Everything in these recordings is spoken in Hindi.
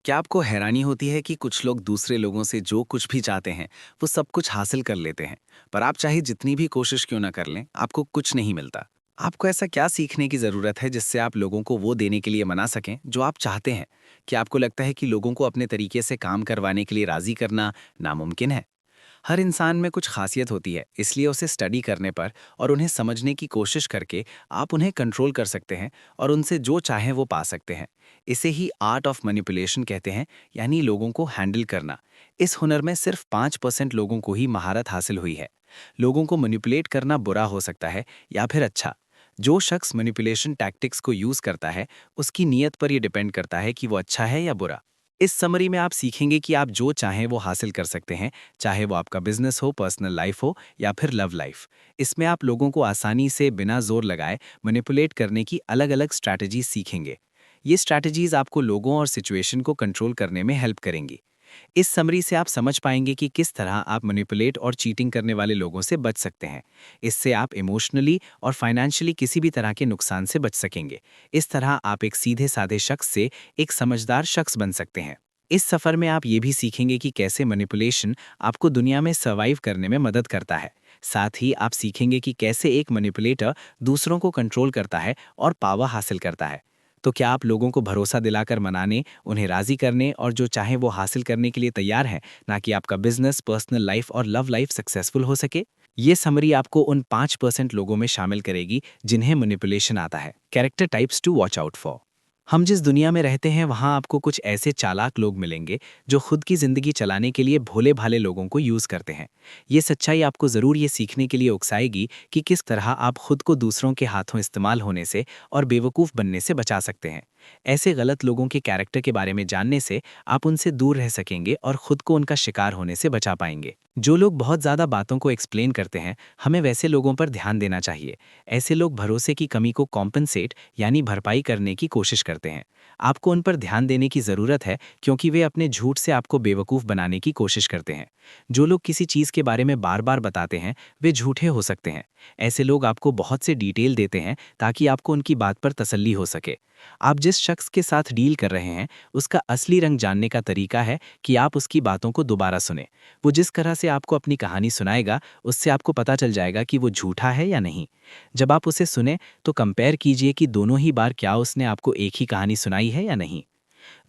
क्या आपको हैरानी होती है कि कुछ लोग दूसरे लोगों से जो कुछ भी चाहते हैं वो सब कुछ हासिल कर लेते हैं, पर आप चाहे जितनी भी कोशिश क्यों ना कर लें, आपको कुछ नहीं मिलता। आपको ऐसा क्या सीखने की ज़रूरत है जिससे आप लोगों को वो देने के लिए मना सकें जो आप चाहते हैं? क्या आपको लगता है कि लोगों को अपने तरीके से काम करवाने के लिए राज़ी करना नामुमकिन है? हर इंसान में कुछ खासियत होती है, इसलिए उसे स्टडी करने पर और उन्हें समझने की कोशिश करके आप उन्हें कंट्रोल कर सकते हैं और उनसे जो चाहें वो पा सकते हैं। इसे ही आर्ट ऑफ मैनिपुलेशन कहते हैं, यानी लोगों को हैंडल करना। इस हुनर में सिर्फ 5% लोगों को ही महारत हासिल हुई है। लोगों को मैनिपुलेट करना बुरा हो सकता है या फिर अच्छा। जो शख्स मैनिपुलेशन टैक्टिक्स को यूज करता है, उसकी नीयत पर यह डिपेंड करता है कि वो अच्छा है या बुरा। इस समरी में आप सीखेंगे कि आप जो चाहें वो हासिल कर सकते हैं, चाहे वो आपका बिजनेस हो, पर्सनल लाइफ हो या फिर लव लाइफ। इसमें आप लोगों को आसानी से बिना जोर लगाए मैनिपुलेट करने की अलग-अलग स्ट्रैटेजीज सीखेंगे। ये स्ट्रैटेजीज आपको लोगों और सिचुएशन को कंट्रोल करने में हेल्प करेंगी। इस समरी से आप समझ पाएंगे कि किस तरह आप मैनिपुलेट और चीटिंग करने वाले लोगों से बच सकते हैं। इससे आप इमोशनली और फाइनेंशियली किसी भी तरह के नुकसान से बच सकेंगे। इस तरह आप एक सीधे साधे शख्स से एक समझदार शख्स बन सकते हैं। इस सफर में आप ये भी सीखेंगे कि कैसे मैनिपुलेशन आपको दुनिया में सर्वाइव करने में मदद करता है। साथ ही आप सीखेंगे कि कैसे एक मैनिपुलेटर दूसरों को कंट्रोल करता है और पावर हासिल करता है। तो क्या आप लोगों को भरोसा दिलाकर मनाने, उन्हें राजी करने और जो चाहे वो हासिल करने के लिए तैयार हैं, ना कि आपका बिजनेस, पर्सनल लाइफ और लव लाइफ सक्सेसफुल हो सके? ये समरी आपको उन 5% लोगों में शामिल करेगी जिन्हें मैनिपुलेशन आता है। Character types to watch out for. हम जिस दुनिया में रहते हैं वहाँ आपको कुछ ऐसे चालाक लोग मिलेंगे जो खुद की जिंदगी चलाने के लिए भोले भाले लोगों को यूज करते हैं। ये सच्चाई आपको जरूर ये सीखने के लिए उकसाएगी कि किस तरह आप खुद को दूसरों के हाथों इस्तेमाल होने से और बेवकूफ़ बनने से बचा सकते हैं। ऐसे गलत लोगों के कैरेक्टर के बारे में जानने से आप उनसे दूर रह सकेंगे और खुद को उनका शिकार होने से बचा पाएंगे। जो लोग बहुत ज़्यादा बातों को एक्सप्लेन करते हैं, हमें वैसे लोगों पर ध्यान देना चाहिए। ऐसे लोग भरोसे की कमी को कॉम्पनसेट यानी भरपाई करने की कोशिश करते हैं। आपको उन पर ध्यान देने की ज़रूरत है क्योंकि वे अपने झूठ से आपको बेवकूफ़ बनाने की कोशिश करते हैं। जो लोग किसी चीज़ के बारे में बार बार बताते हैं, वे झूठे हो सकते हैं। ऐसे लोग आपको बहुत से डिटेल देते हैं ताकि आपको उनकी बात पर तसल्ली हो सके। आप जिस शख्स के साथ डील कर रहे हैं, उसका असली रंग जानने का तरीका है कि आप उसकी बातों को दोबारा सुनें। वो जिस तरह से आपको अपनी कहानी सुनाएगा, उससे आपको पता चल जाएगा कि वो झूठा है या नहीं। जब आप उसे सुने तो कंपेयर कीजिए कि दोनों ही बार क्या उसने आपको एक ही कहानी सुनाई है या नहीं।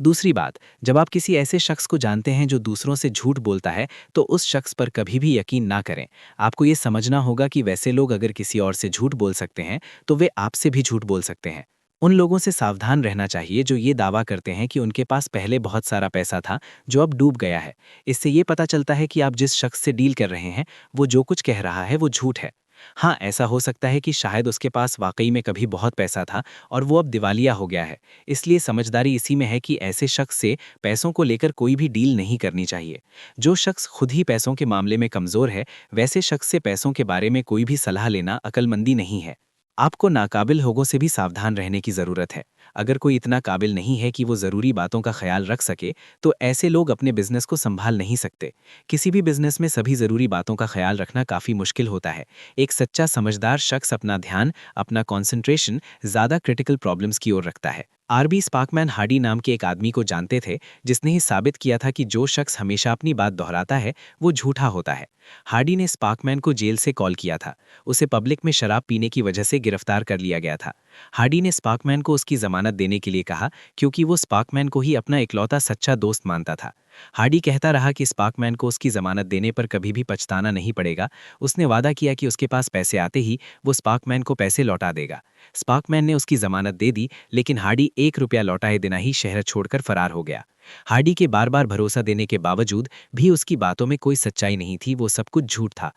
दूसरी बात, जब आप किसी ऐसे शख्स को जानते हैं जो दूसरों से झूठ बोलता है, तो उस शख्स पर कभी भी यकीन ना करें। आपको ये समझना होगा कि वैसे लोग अगर किसी और से झूठ बोल सकते हैं, तो वे आपसे भी झूठ बोल सकते हैं। उन लोगों से सावधान रहना चाहिए जो ये दावा करते हैं कि उनके पास पहले बहुत सारा पैसा था जो अब डूब गया है। इससे ये पता चलता है कि आप जिस शख्स से डील कर रहे हैं, वो जो कुछ कह रहा है वो झूठ है। हाँ, ऐसा हो सकता है कि शायद उसके पास वाकई में कभी बहुत पैसा था और वो अब दिवालिया हो गया है। इसलिए समझदारी इसी में है कि ऐसे शख्स से पैसों को लेकर कोई भी डील नहीं करनी चाहिए। जो शख्स खुद ही पैसों के मामले में कमज़ोर है, वैसे शख्स से पैसों के बारे में कोई भी सलाह लेना अक्लमंदी नहीं है। आपको नाकाबिल लोगों से भी सावधान रहने की ज़रूरत है। अगर कोई इतना काबिल नहीं है कि वो ज़रूरी बातों का ख्याल रख सके, तो ऐसे लोग अपने बिजनेस को संभाल नहीं सकते। किसी भी बिजनेस में सभी ज़रूरी बातों का ख्याल रखना काफ़ी मुश्किल होता है। एक सच्चा समझदार शख्स अपना ध्यान, अपना कॉन्सेंट्रेशन ज़्यादा क्रिटिकल प्रॉब्लम्स की ओर रखता है। आरबी स्पार्कमैन हार्डी नाम के एक आदमी को जानते थे जिसने ही साबित किया था कि जो शख्स हमेशा अपनी बात दोहराता है वो झूठा होता है। हार्डी ने स्पार्कमैन को जेल से कॉल किया था। उसे पब्लिक में शराब पीने की वजह से गिरफ्तार कर लिया गया था। हार्डी ने स्पार्कमैन को उसकी जमानत देने के लिए कहा क्योंकि वो स्पार्कमैन को ही अपना इकलौता सच्चा दोस्त मानता था। हार्डी कहता रहा कि स्पार्कमैन को उसकी जमानत देने पर कभी भी पछताना नहीं पड़ेगा। उसने वादा किया कि उसके पास पैसे आते ही वो स्पार्कमैन को पैसे लौटा देगा। स्पार्कमैन ने उसकी जमानत दे दी, लेकिन हार्डी 1 रुपया लौटाए बिना ही शहर छोड़कर फरार हो गया। हार्डी के बार बार भरोसा देने के बावजूद भी उसकी बातों में कोई सच्चाई नहीं थी, वो सब कुछ झूठ था।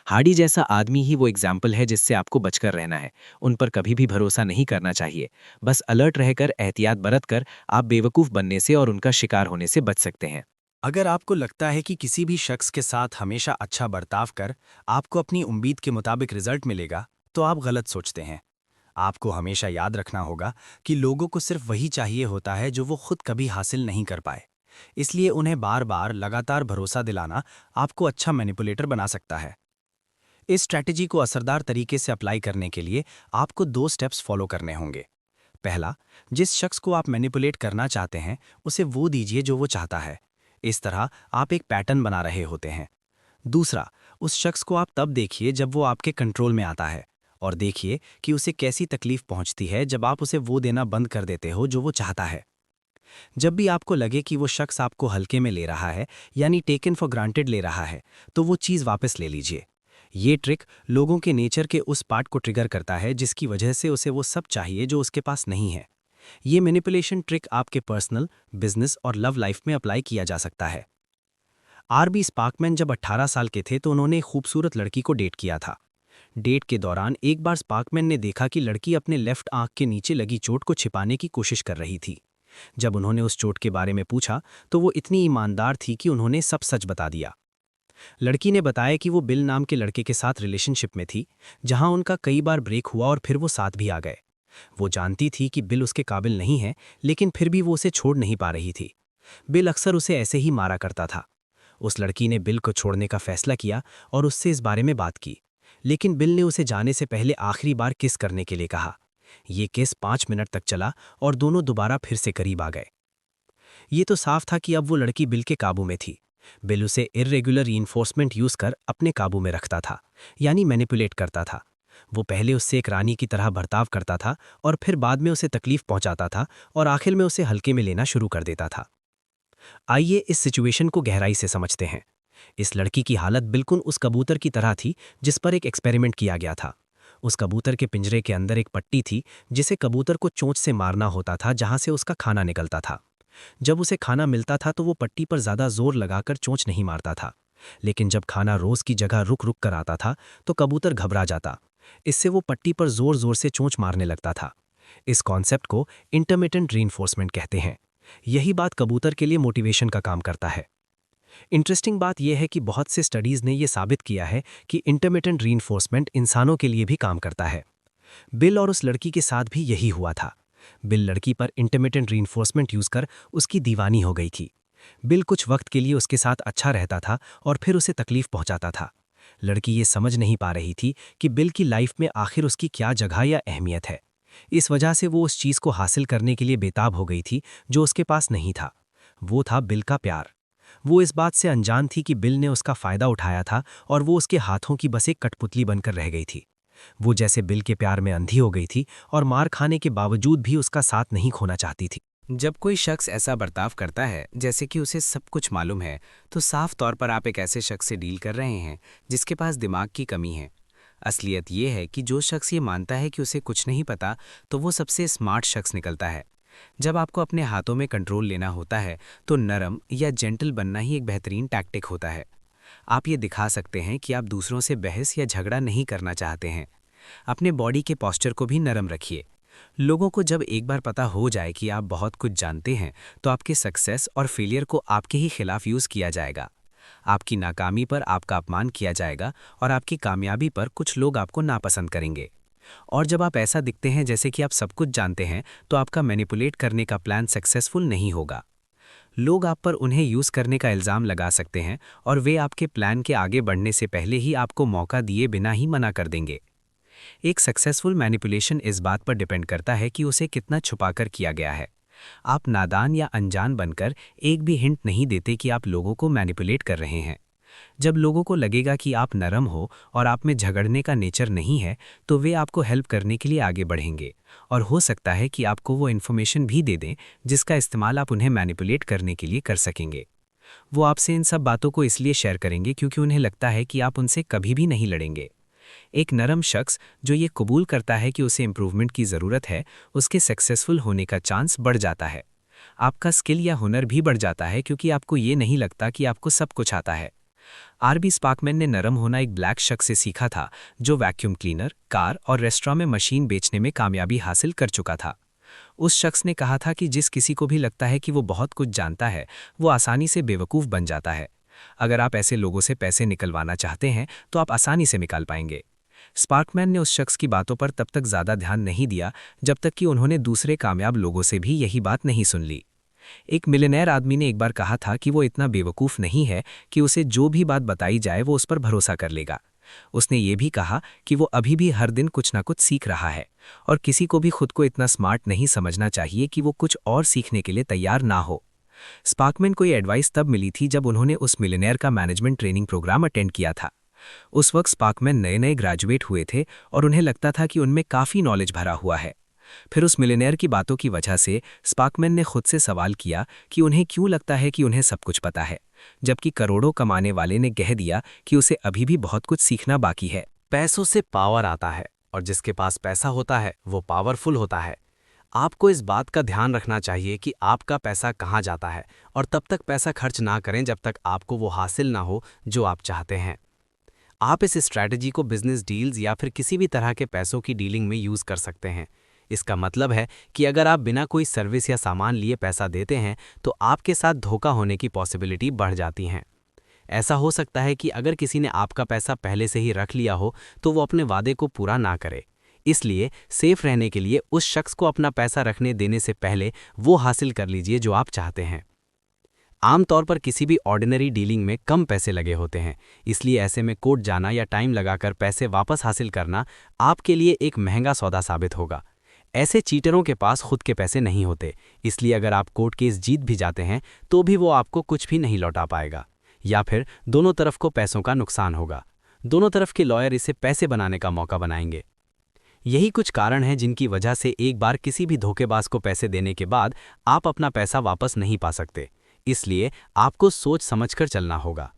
हार्डी जैसा आदमी ही वो एग्जाम्पल है जिससे आपको बचकर रहना है। उन पर कभी भी भरोसा नहीं करना चाहिए। बस अलर्ट रहकर, एहतियात बरतकर आप बेवकूफ़ बनने से और उनका शिकार होने से बच सकते हैं। अगर आपको लगता है कि किसी भी शख्स के साथ हमेशा अच्छा बर्ताव कर आपको अपनी उम्मीद के मुताबिक रिजल्ट मिलेगा, तो आप गलत सोचते हैं। आपको हमेशा याद रखना होगा कि लोगों को सिर्फ वही चाहिए होता है जो वो खुद कभी हासिल नहीं कर पाए। इसलिए उन्हें बार बार लगातार भरोसा दिलाना आपको अच्छा मैनिपुलेटर बना सकता है। इस स्ट्रैटेजी को असरदार तरीके से अप्लाई करने के लिए आपको 2 स्टेप्स फॉलो करने होंगे। पहला, जिस शख्स को आप मैनिपुलेट करना चाहते हैं उसे वो दीजिए जो वो चाहता है। इस तरह आप एक पैटर्न बना रहे होते हैं। दूसरा, उस शख्स को आप तब देखिए जब वो आपके कंट्रोल में आता है, और देखिए कि उसे कैसी तकलीफ पहुंचती है जब आप उसे वो देना बंद कर देते हो जो वो चाहता है। जब भी आपको लगे कि वो शख्स आपको हल्के में ले रहा है, यानी टेकन फॉर ग्रांटेड ले रहा है, तो वो चीज़ वापस ले लीजिए। ये ट्रिक लोगों के नेचर के उस पार्ट को ट्रिगर करता है जिसकी वजह से उसे वो सब चाहिए जो उसके पास नहीं है। ये मैनिपुलेशन ट्रिक आपके पर्सनल, बिजनेस और लव लाइफ में अप्लाई किया जा सकता है। आरबी स्पार्कमैन जब 18 साल के थे तो उन्होंने एक खूबसूरत लड़की को डेट किया था। डेट के दौरान एक बार स्पार्कमैन ने देखा कि लड़की अपने लेफ्ट आंख के नीचे लगी चोट को छिपाने की कोशिश कर रही थी। जब उन्होंने उस चोट के बारे में पूछा तो वो इतनी ईमानदार थी कि उन्होंने सब सच बता दिया। लड़की ने बताया कि वो बिल नाम के लड़के के साथ रिलेशनशिप में थी, जहां उनका कई बार ब्रेक हुआ और फिर वो साथ भी आ गए। वो जानती थी कि बिल उसके काबिल नहीं है, लेकिन फिर भी वो उसे छोड़ नहीं पा रही थी। बिल अक्सर उसे ऐसे ही मारा करता था। उस लड़की ने बिल को छोड़ने का फैसला किया और उससे इस बारे में बात की, लेकिन बिल ने उसे जाने से पहले आखिरी बार किस करने के लिए कहा। ये किस 5 मिनट तक चला और दोनों दोबारा फिर से करीब आ गए। ये तो साफ था कि अब वो लड़की बिल के काबू में थी। बिल उसे इर्रेगुलर रीइंफोर्समेंट यूज कर अपने काबू में रखता था, यानी मैनिपुलेट करता था। वो पहले उससे एक रानी की तरह बर्ताव करता था और फिर बाद में उसे तकलीफ पहुंचाता था और आखिर में उसे हल्के में लेना शुरू कर देता था। आइए इस सिचुएशन को गहराई से समझते हैं। इस लड़की की हालत बिल्कुल उस कबूतर की तरह थी जिस पर एक एक्सपेरिमेंट किया गया था। उस कबूतर के पिंजरे के अंदर एक पट्टी थी जिसे कबूतर को चोंच से मारना होता था, जहां से उसका खाना निकलता था। जब उसे खाना मिलता था तो वो पट्टी पर ज्यादा जोर लगाकर चोंच नहीं मारता था, लेकिन जब खाना रोज की जगह रुक रुक कर आता था तो कबूतर घबरा जाता। इससे वो पट्टी पर जोर जोर से चोंच मारने लगता था। इस कॉन्सेप्ट को इंटरमिटेंट रीइंफोर्समेंट कहते हैं। यही बात कबूतर के लिए मोटिवेशन का काम करता है। इंटरेस्टिंग बात यह है कि बहुत से स्टडीज ने यह साबित किया है कि इंटरमिटेंट रीइंफोर्समेंट इंसानों के लिए भी काम करता है। बिल और उस लड़की के साथ भी यही हुआ था। बिल लड़की पर इंटरमिटेंट रीइंफोर्समेंट यूज कर उसकी दीवानी हो गई थी। बिल कुछ वक्त के लिए उसके साथ अच्छा रहता था और फिर उसे तकलीफ पहुंचाता था। लड़की ये समझ नहीं पा रही थी कि बिल की लाइफ में आखिर उसकी क्या जगह या अहमियत है। इस वजह से वो उस चीज को हासिल करने के लिए बेताब हो गई थी जो उसके पास नहीं था। वो था बिल का प्यार। वो इस बात से अनजान थी कि बिल ने उसका फायदा उठाया था और वो उसके हाथों की बस एक कठपुतली बनकर रह गई थी। वो जैसे बिल के प्यार में अंधी हो गई थी और मार खाने के बावजूद भी उसका साथ नहीं खोना चाहती थी। जब कोई शख्स ऐसा बर्ताव करता है जैसे कि उसे सब कुछ मालूम है, तो साफ तौर पर आप एक ऐसे शख्स से डील कर रहे हैं जिसके पास दिमाग की कमी है। असलियत ये है कि जो शख्स ये मानता है कि उसे कुछ नहीं पता, तो वो सबसे स्मार्ट शख्स निकलता है। जब आपको अपने हाथों में कंट्रोल लेना होता है तो नरम या जेंटल बनना ही एक बेहतरीन टैक्टिक होता है। आप ये दिखा सकते हैं कि आप दूसरों से बहस या झगड़ा नहीं करना चाहते हैं। अपने बॉडी के पोस्चर को भी नरम रखिए। लोगों को जब एक बार पता हो जाए कि आप बहुत कुछ जानते हैं, तो आपके सक्सेस और फेलियर को आपके ही खिलाफ यूज़ किया जाएगा। आपकी नाकामी पर आपका अपमान किया जाएगा और आपकी कामयाबी पर कुछ लोग आपको नापसंद करेंगे। और जब आप ऐसा दिखते हैं जैसे कि आप सब कुछ जानते हैं, तो आपका मैनिपुलेट करने का प्लान सक्सेसफुल नहीं होगा। लोग आप पर उन्हें यूज़ करने का इल्ज़ाम लगा सकते हैं और वे आपके प्लान के आगे बढ़ने से पहले ही आपको मौका दिए बिना ही मना कर देंगे। एक सक्सेसफुल मैनिपुलेशन इस बात पर डिपेंड करता है कि उसे कितना छुपाकर किया गया है। आप नादान या अनजान बनकर एक भी हिंट नहीं देते कि आप लोगों को मैनिपुलेट कर रहे हैं। जब लोगों को लगेगा कि आप नरम हो और आप में झगड़ने का नेचर नहीं है, तो वे आपको हेल्प करने के लिए आगे बढ़ेंगे और हो सकता है कि आपको वो इन्फॉर्मेशन भी दे दें जिसका इस्तेमाल आप उन्हें मैनिपुलेट करने के लिए कर सकेंगे। वो आपसे इन सब बातों को इसलिए शेयर करेंगे क्योंकि उन्हें लगता है कि आप उनसे कभी भी नहीं लड़ेंगे। एक नरम शख्स जो ये कबूल करता है कि उसे इम्प्रूवमेंट की ज़रूरत है, उसके सक्सेसफुल होने का चांस बढ़ जाता है। आपका स्किल या हुनर भी बढ़ जाता है क्योंकि आपको ये नहीं लगता कि आपको सब कुछ आता है। आरबी स्पार्कमैन ने नरम होना एक ब्लैक शख्स से सीखा था जो वैक्यूम क्लीनर, कार और रेस्टोरेंट में मशीन बेचने में कामयाबी हासिल कर चुका था। उस शख्स ने कहा था कि जिस किसी को भी लगता है कि वो बहुत कुछ जानता है, वो आसानी से बेवकूफ़ बन जाता है। अगर आप ऐसे लोगों से पैसे निकलवाना चाहते हैं तो आप आसानी से निकाल पाएंगे। स्पार्कमैन ने उस शख्स की बातों पर तब तक ज़्यादा ध्यान नहीं दिया जब तक कि उन्होंने दूसरे कामयाब लोगों से भी यही बात नहीं सुन ली। एक मिलियनेयर आदमी ने एक बार कहा था कि वो इतना बेवकूफ़ नहीं है कि उसे जो भी बात बताई जाए वो उस पर भरोसा कर लेगा, उसने ये भी कहा कि वो अभी भी हर दिन कुछ ना कुछ सीख रहा है और किसी को भी खुद को इतना स्मार्ट नहीं समझना चाहिए कि वो कुछ और सीखने के लिए तैयार ना हो। स्पार्कमैन को ये एडवाइस तब मिली थी जब उन्होंने उस मिलियनेयर का मैनेजमेंट ट्रेनिंग प्रोग्राम अटेंड किया था। उस वक्त स्पार्कमैन नए नए ग्रेजुएट हुए थे और उन्हें लगता था कि उनमें काफ़ी नॉलेज भरा हुआ है। फिर उस मिलियनेयर की बातों की वजह से स्पार्कमैन ने खुद से सवाल किया कि उन्हें क्यों लगता है कि उन्हें सब कुछ पता है, जबकि करोड़ों कमाने वाले ने कह दिया कि उसे अभी भी बहुत कुछ सीखना बाकी है। पैसों से पावर आता है और जिसके पास पैसा होता है वो पावरफुल होता है। आपको इस बात का ध्यान रखना चाहिए कि आपका पैसा कहाँ जाता है और तब तक पैसा खर्च ना करें जब तक आपको वो हासिल ना हो जो आप चाहते हैं। आप इस स्ट्रैटेजी को बिजनेस डील्स या फिर किसी भी तरह के पैसों की डीलिंग में यूज़ कर सकते हैं। इसका मतलब है कि अगर आप बिना कोई सर्विस या सामान लिए पैसा देते हैं तो आपके साथ धोखा होने की पॉसिबिलिटी बढ़ जाती हैं। ऐसा हो सकता है कि अगर किसी ने आपका पैसा पहले से ही रख लिया हो तो वो अपने वादे को पूरा ना करे। इसलिए सेफ रहने के लिए उस शख्स को अपना पैसा रखने देने से पहले वो हासिल कर लीजिए जो आप चाहते हैं। आमतौर पर किसी भी ऑर्डिनरी डीलिंग में कम पैसे लगे होते हैं, इसलिए ऐसे में कोर्ट जाना या टाइम लगाकर पैसे वापस हासिल करना आपके लिए एक महंगा सौदा साबित होगा। ऐसे चीटरों के पास खुद के पैसे नहीं होते, इसलिए अगर आप कोर्ट केस जीत भी जाते हैं तो भी वो आपको कुछ भी नहीं लौटा पाएगा, या फिर दोनों तरफ को पैसों का नुकसान होगा। दोनों तरफ के लॉयर इसे पैसे बनाने का मौका बनाएंगे। यही कुछ कारण हैं जिनकी वजह से एक बार किसी भी धोखेबाज को पैसे देने के बाद आप अपना पैसा वापस नहीं पा सकते, इसलिए आपको सोच समझकर चलना होगा।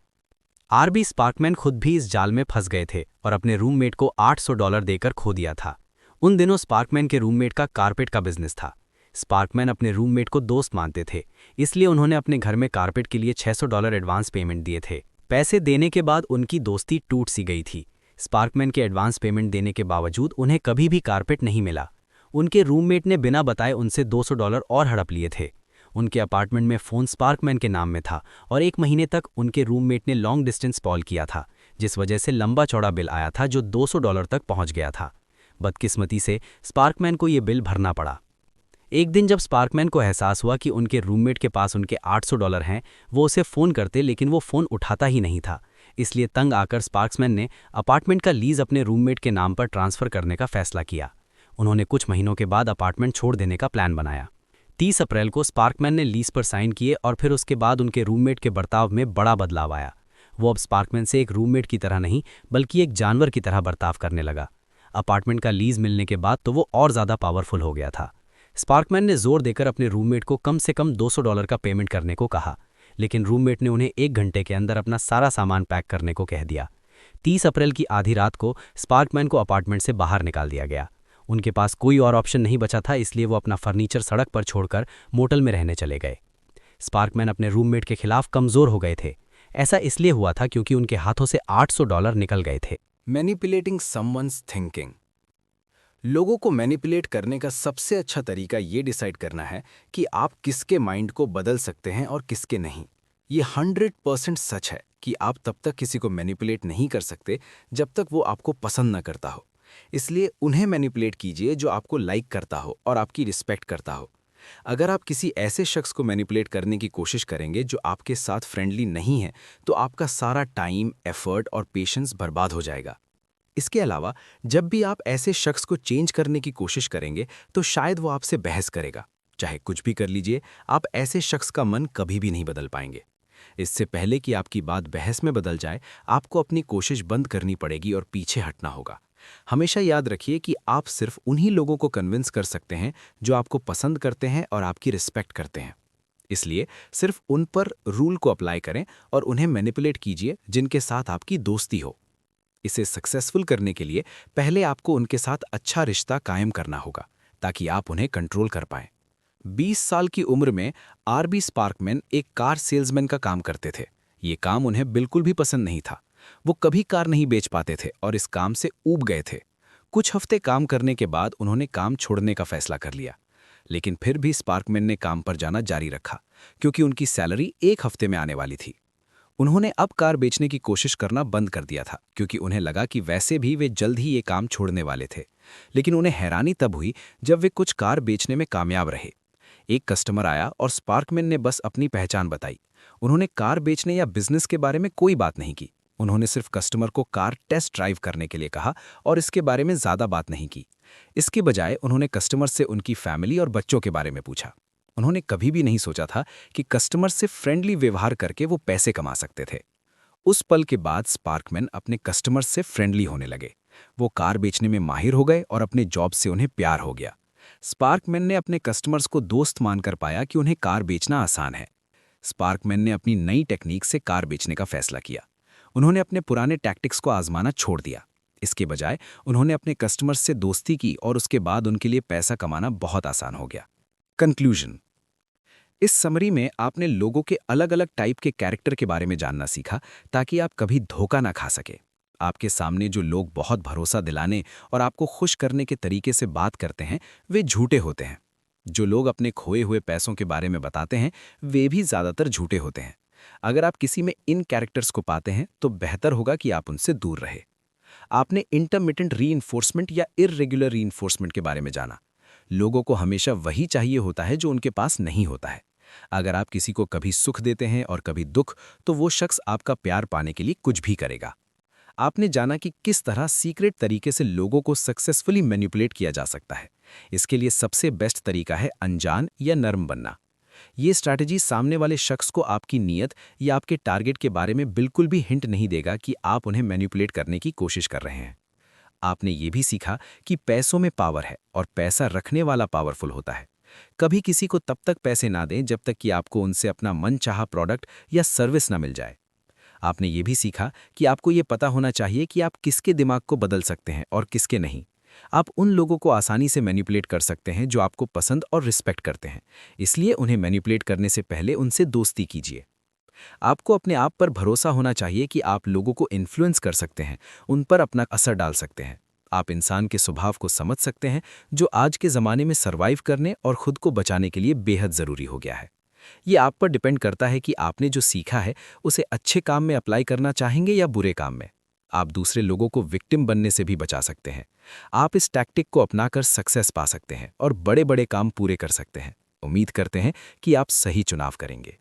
आरबी स्पार्कमैन खुद भी इस जाल में फंस गए थे और अपने रूममेट को $800 देकर खो दिया था। उन दिनों स्पार्कमैन के रूममेट का कारपेट का बिजनेस था। स्पार्कमैन अपने रूममेट को दोस्त मानते थे, इसलिए उन्होंने अपने घर में कारपेट के लिए $600 एडवांस पेमेंट दिए थे। पैसे देने के बाद उनकी दोस्ती टूट सी गई थी। स्पार्कमैन के एडवांस पेमेंट देने के बावजूद उन्हें कभी भी कारपेट नहीं मिला। उनके रूममेट ने बिना बताए उनसे $200 और हड़प लिए थे। उनके अपार्टमेंट में फ़ोन स्पार्कमैन के नाम में था और 1 महीने तक उनके रूममेट ने लॉन्ग डिस्टेंस कॉल किया था, जिस वजह से लंबा चौड़ा बिल आया था जो $200 तक पहुंच गया था। बदकिस्मती से स्पार्कमैन को ये बिल भरना पड़ा। एक दिन जब स्पार्कमैन को एहसास हुआ कि उनके रूममेट के पास उनके $800 हैं, वो उसे फ़ोन करते लेकिन वो फ़ोन उठाता ही नहीं था। इसलिए तंग आकर स्पार्कमैन ने अपार्टमेंट का लीज अपने रूममेट के नाम पर ट्रांसफ़र करने का फैसला किया। उन्होंने कुछ महीनों के बाद अपार्टमेंट छोड़ देने का प्लान बनाया। 30 अप्रैल को स्पार्कमैन ने लीज पर साइन किए और फिर उसके बाद उनके रूममेट के बर्ताव में बड़ा बदलाव आया। वो अब स्पार्कमैन से एक रूममेट की तरह नहीं बल्कि एक जानवर की तरह बर्ताव करने लगा। अपार्टमेंट का लीज मिलने के बाद तो वो और ज़्यादा पावरफुल हो गया था। स्पार्कमैन ने जोर देकर अपने रूममेट को कम से कम $200 का पेमेंट करने को कहा, लेकिन रूममेट ने उन्हें 1 घंटे के अंदर अपना सारा सामान पैक करने को कह दिया। 30 अप्रैल की आधी रात को स्पार्कमैन को अपार्टमेंट से बाहर निकाल दिया गया। उनके पास कोई और ऑप्शन नहीं बचा था, इसलिए वो अपना फर्नीचर सड़क पर छोड़कर मोटल में रहने चले गए। स्पार्कमैन अपने रूममेट के खिलाफ कमज़ोर हो गए थे। ऐसा इसलिए हुआ था क्योंकि उनके हाथों से $800 निकल गए थे। Manipulating someone's thinking. लोगों को मैनिपुलेट करने का सबसे अच्छा तरीका ये डिसाइड करना है कि आप किसके माइंड को बदल सकते हैं और किसके नहीं। ये 100% सच है कि आप तब तक किसी को मैनिपुलेट नहीं कर सकते जब तक वो आपको पसंद न करता हो। इसलिए उन्हें मैनिपुलेट कीजिए जो आपको लाइक करता हो और आपकी रिस्पेक्ट करता हो। अगर आप किसी ऐसे शख्स को मैनिपुलेट करने की कोशिश करेंगे जो आपके साथ फ्रेंडली नहीं है, तो आपका सारा टाइम, एफर्ट और पेशेंस बर्बाद हो जाएगा। इसके अलावा जब भी आप ऐसे शख्स को चेंज करने की कोशिश करेंगे तो शायद वो आपसे बहस करेगा। चाहे कुछ भी कर लीजिए, आप ऐसे शख्स का मन कभी भी नहीं बदल पाएंगे। इससे पहले कि आपकी बात बहस में बदल जाए, आपको अपनी कोशिश बंद करनी पड़ेगी और पीछे हटना होगा। हमेशा याद रखिए कि आप सिर्फ उन्हीं लोगों को कन्विंस कर सकते हैं जो आपको पसंद करते हैं और आपकी रिस्पेक्ट करते हैं। इसलिए सिर्फ उन पर रूल को अप्लाई करें और उन्हें मैनिपुलेट कीजिए जिनके साथ आपकी दोस्ती हो। इसे सक्सेसफुल करने के लिए पहले आपको उनके साथ अच्छा रिश्ता कायम करना होगा ताकि आप उन्हें कंट्रोल कर पाएं। 20 साल की उम्र में आरबी स्पार्कमैन एक कार सेल्समैन का काम करते थे। ये काम उन्हें बिल्कुल भी पसंद नहीं था। वो कभी कार नहीं बेच पाते थे और इस काम से ऊब गए थे। कुछ हफ्ते काम करने के बाद उन्होंने काम छोड़ने का फैसला कर लिया, लेकिन फिर भी स्पार्कमैन ने काम पर जाना जारी रखा क्योंकि उनकी सैलरी 1 हफ्ते में आने वाली थी। उन्होंने अब कार बेचने की कोशिश करना बंद कर दिया था क्योंकि उन्हें लगा कि वैसे भी वे जल्द ही ये काम छोड़ने वाले थे। लेकिन उन्हें हैरानी तब हुई जब वे कुछ कार बेचने में कामयाब रहे। एक कस्टमर आया और स्पार्कमैन ने बस अपनी पहचान बताई। उन्होंने कार बेचने या बिजनेस के बारे में कोई बात नहीं की। उन्होंने सिर्फ कस्टमर को कार टेस्ट ड्राइव करने के लिए कहा और इसके बारे में ज़्यादा बात नहीं की। इसके बजाय उन्होंने कस्टमर से उनकी फैमिली और बच्चों के बारे में पूछा। उन्होंने कभी भी नहीं सोचा था कि कस्टमर से फ्रेंडली व्यवहार करके वो पैसे कमा सकते थे। उस पल के बाद स्पार्कमैन अपने कस्टमर से फ्रेंडली होने लगे। वो कार बेचने में माहिर हो गए और अपने जॉब से उन्हें प्यार हो गया। स्पार्कमैन ने अपने कस्टमर्स को दोस्त मानकर पाया कि उन्हें कार बेचना आसान है। स्पार्कमैन ने अपनी नई टेक्निक से कार बेचने का फैसला किया। उन्होंने अपने पुराने टैक्टिक्स को आजमाना छोड़ दिया। इसके बजाय उन्होंने अपने कस्टमर्स से दोस्ती की और उसके बाद उनके लिए पैसा कमाना बहुत आसान हो गया। कंक्लूजन। इस समरी में आपने लोगों के अलग अलग टाइप के कैरेक्टर के बारे में जानना सीखा ताकि आप कभी धोखा ना खा सके। आपके सामने जो लोग बहुत भरोसा दिलाने और आपको खुश करने के तरीके से बात करते हैं वे झूठे होते हैं। जो लोग अपने खोए हुए पैसों के बारे में बताते हैं वे भी ज़्यादातर झूठे होते हैं। अगर आप किसी में इन कैरेक्टर्स को पाते हैं तो बेहतर होगा कि आप उनसे दूर रहे। आपने इंटरमिटेंट रीइंफोर्समेंट या इर्रेगुलर रीइंफोर्समेंट के बारे में जाना। लोगों को हमेशा वही चाहिए होता है जो उनके पास नहीं होता है। अगर आप किसी को कभी सुख देते हैं और कभी दुख, तो वो शख्स आपका प्यार पाने के लिए कुछ भी करेगा। आपने जाना कि किस तरह सीक्रेट तरीके से लोगों को सक्सेसफुली मैनिपुलेट किया जा सकता है। इसके लिए सबसे बेस्ट तरीका है अनजान या नर्म बनना। ये स्ट्रैटेजी सामने वाले शख्स को आपकी नीयत या आपके टारगेट के बारे में बिल्कुल भी हिंट नहीं देगा कि आप उन्हें मैनिपुलेट करने की कोशिश कर रहे हैं। आपने ये भी सीखा कि पैसों में पावर है और पैसा रखने वाला पावरफुल होता है। कभी किसी को तब तक पैसे ना दें जब तक कि आपको उनसे अपना मनचाहा प्रोडक्ट या सर्विस ना मिल जाए। आपने ये भी सीखा कि आपको ये पता होना चाहिए कि आप किसके दिमाग को बदल सकते हैं और किसके नहीं। आप उन लोगों को आसानी से मैनिपुलेट कर सकते हैं जो आपको पसंद और रिस्पेक्ट करते हैं, इसलिए उन्हें मैनिपुलेट करने से पहले उनसे दोस्ती कीजिए। आपको अपने आप पर भरोसा होना चाहिए कि आप लोगों को इन्फ्लुएंस कर सकते हैं, उन पर अपना असर डाल सकते हैं। आप इंसान के स्वभाव को समझ सकते हैं जो आज के ज़माने में सर्वाइव करने और खुद को बचाने के लिए बेहद ज़रूरी हो गया है। ये आप पर डिपेंड करता है कि आपने जो सीखा है उसे अच्छे काम में अप्लाई करना चाहेंगे या बुरे काम में। आप दूसरे लोगों को विक्टिम बनने से भी बचा सकते हैं। आप इस टैक्टिक को अपनाकर सक्सेस पा सकते हैं और बड़े बड़े काम पूरे कर सकते हैं। उम्मीद करते हैं कि आप सही चुनाव करेंगे।